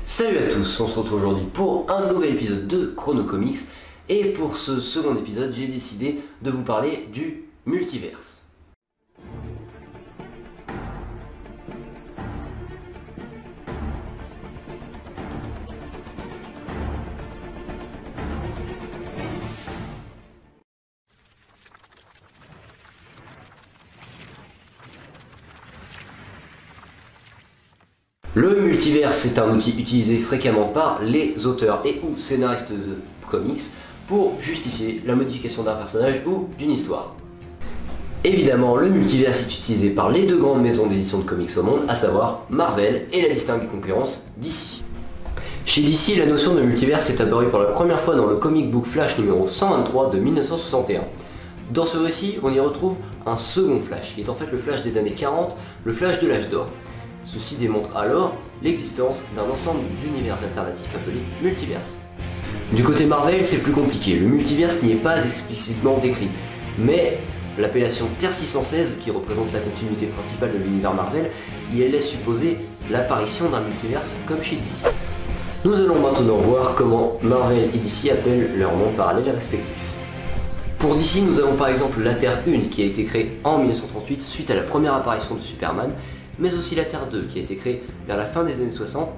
Salut à tous, on se retrouve aujourd'hui pour un nouvel épisode de Chrono Comics et pour ce second épisode j'ai décidé de vous parler du multiverse. Le multiverse est un outil utilisé fréquemment par les auteurs et ou scénaristes de comics pour justifier la modification d'un personnage ou d'une histoire. Évidemment, le multiverse est utilisé par les deux grandes maisons d'édition de comics au monde, à savoir Marvel et la distincte concurrence DC. Chez DC, la notion de multiverse est apparue pour la première fois dans le comic book Flash numéro 123 de 1961. Dans ce récit, on y retrouve un second Flash, qui est en fait le Flash des années 40, le Flash de l'âge d'or. Ceci démontre alors l'existence d'un ensemble d'univers alternatifs appelés multiverse. Du côté Marvel, c'est plus compliqué, le multiverse n'y est pas explicitement décrit, mais l'appellation Terre 616, qui représente la continuité principale de l'univers Marvel, y laisse supposer l'apparition d'un multiverse comme chez DC. Nous allons maintenant voir comment Marvel et DC appellent leurs noms parallèles respectifs. Pour DC, nous avons par exemple la Terre 1 qui a été créée en 1938 suite à la première apparition de Superman, mais aussi la Terre 2 qui a été créée vers la fin des années 60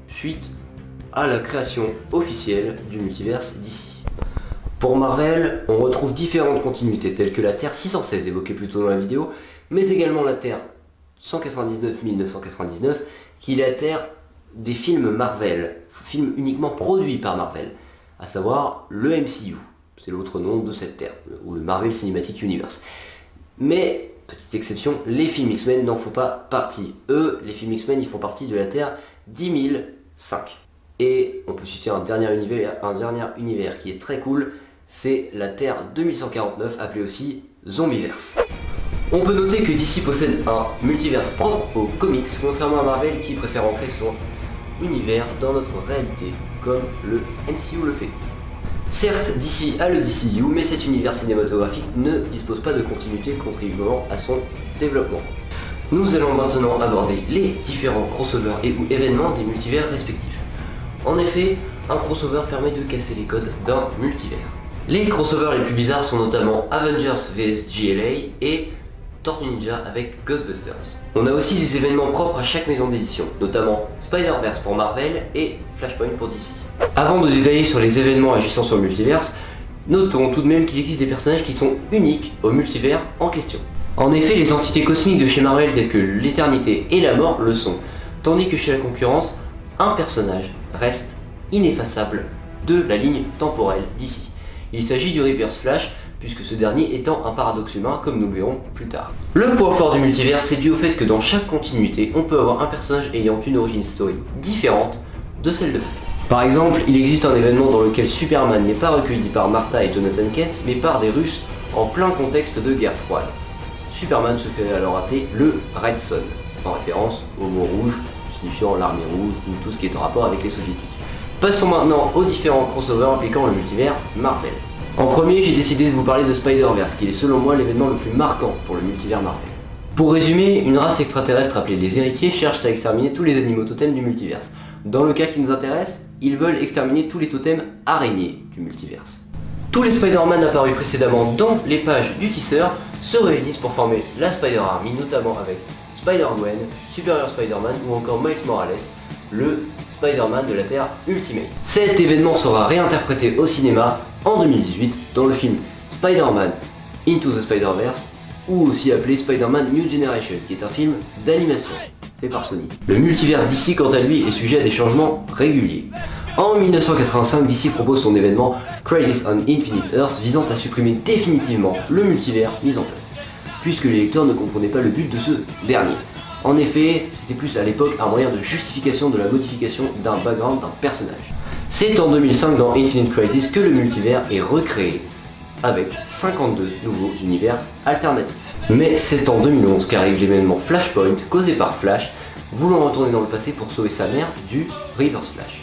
suite à la création officielle du multiverse DC. Pour Marvel, on retrouve différentes continuités telles que la Terre 616 évoquée plus tôt dans la vidéo, mais également la Terre 199-1999 qui est la Terre des films Marvel, films uniquement produits par Marvel, à savoir le MCU, c'est l'autre nom de cette Terre, ou le Marvel Cinematic Universe. Mais petite exception, les films X-Men n'en font pas partie. Eux, les films X-Men, ils font partie de la Terre 10005. Et on peut citer un dernier univers qui est très cool, c'est la Terre 2149, appelée aussi Zombiverse. On peut noter que DC possède un multiverse propre aux comics, contrairement à Marvel qui préfère ancrer son univers dans notre réalité, comme le MCU le fait. Certes, DC a le DCU, mais cet univers cinématographique ne dispose pas de continuité contribuant à son développement. Nous allons maintenant aborder les différents crossovers et ou événements des multivers respectifs. En effet, un crossover permet de casser les codes d'un multivers. Les crossovers les plus bizarres sont notamment Avengers vs GLA et Tortue Ninja avec Ghostbusters. On a aussi des événements propres à chaque maison d'édition, notamment Spider-Verse pour Marvel et Flashpoint pour DC. Avant de détailler sur les événements agissant sur le multiverse, notons tout de même qu'il existe des personnages qui sont uniques au multivers en question. En effet, les entités cosmiques de chez Marvel telles que l'éternité et la mort le sont, tandis que chez la concurrence, un personnage reste ineffaçable de la ligne temporelle d'ici. Il s'agit du Reverse Flash, puisque ce dernier étant un paradoxe humain comme nous le verrons plus tard. Le point fort du multivers, c'est dû au fait que dans chaque continuité, on peut avoir un personnage ayant une origin story différente de celle de base. Par exemple, il existe un événement dans lequel Superman n'est pas recueilli par Martha et Jonathan Kent, mais par des Russes en plein contexte de guerre froide. Superman se fait alors appeler le Red Son, en référence au mot rouge, signifiant l'armée rouge ou tout ce qui est en rapport avec les soviétiques. Passons maintenant aux différents crossovers impliquant le multivers Marvel. En premier, j'ai décidé de vous parler de Spider-Verse, qui est selon moi l'événement le plus marquant pour le multivers Marvel. Pour résumer, une race extraterrestre appelée les Héritiers cherche à exterminer tous les animaux totems du multiverse. Dans le cas qui nous intéresse, ils veulent exterminer tous les totems araignées du multiverse. Tous les Spider-Man apparus précédemment dans les pages du tisseur se réunissent pour former la Spider-Army, notamment avec Spider-Gwen, Superior Spider-Man ou encore Miles Morales, le Spider-Man de la Terre Ultimate. Cet événement sera réinterprété au cinéma en 2018 dans le film Spider-Man Into the Spider-Verse, ou aussi appelé Spider-Man New Generation, qui est un film d'animation fait par Sony. Le multiverse DC quant à lui est sujet à des changements réguliers. En 1985, DC propose son événement Crisis on Infinite Earths visant à supprimer définitivement le multivers mis en place, puisque les lecteurs ne comprenaient pas le but de ce dernier. En effet, c'était plus à l'époque un moyen de justification de la modification d'un background d'un personnage. C'est en 2005 dans Infinite Crisis que le multivers est recréé, avec 52 nouveaux univers alternatifs. Mais c'est en 2011 qu'arrive l'événement Flashpoint causé par Flash, voulant retourner dans le passé pour sauver sa mère du Reverse Flash.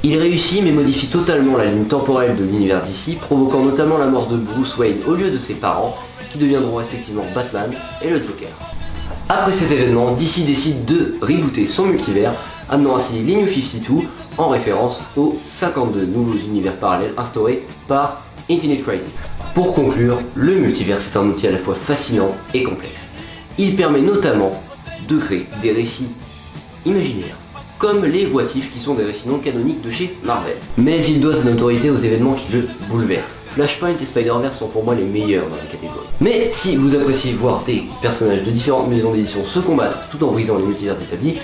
Il réussit mais modifie totalement la ligne temporelle de l'univers DC, provoquant notamment la mort de Bruce Wayne au lieu de ses parents, qui deviendront respectivement Batman et le Joker. Après cet événement, DC décide de rebooter son multivers amenant ainsi les New 52 en référence aux 52 nouveaux univers parallèles instaurés par Infinite Crisis. Pour conclure, le multivers est un outil à la fois fascinant et complexe. Il permet notamment de créer des récits imaginaires, comme les What If qui sont des récits non canoniques de chez Marvel. Mais il doit sa notoriété aux événements qui le bouleversent. Flashpoint et Spider-Verse sont pour moi les meilleurs dans la catégorie. Mais si vous appréciez voir des personnages de différentes maisons d'édition se combattre tout en brisant les multivers établis,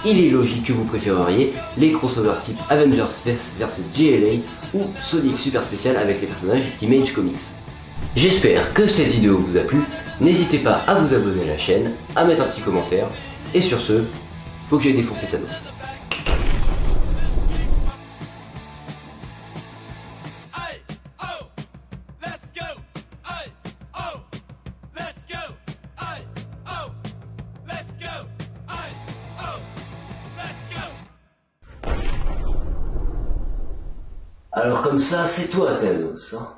il est logique que vous préféreriez les crossovers type Avengers vs JLA ou Sonic Super Special avec les personnages d'Image Comics. J'espère que cette vidéo vous a plu, n'hésitez pas à vous abonner à la chaîne, à mettre un petit commentaire, et sur ce, faut que j'aille défoncer Thanos. Alors comme ça, c'est toi Thanos, hein.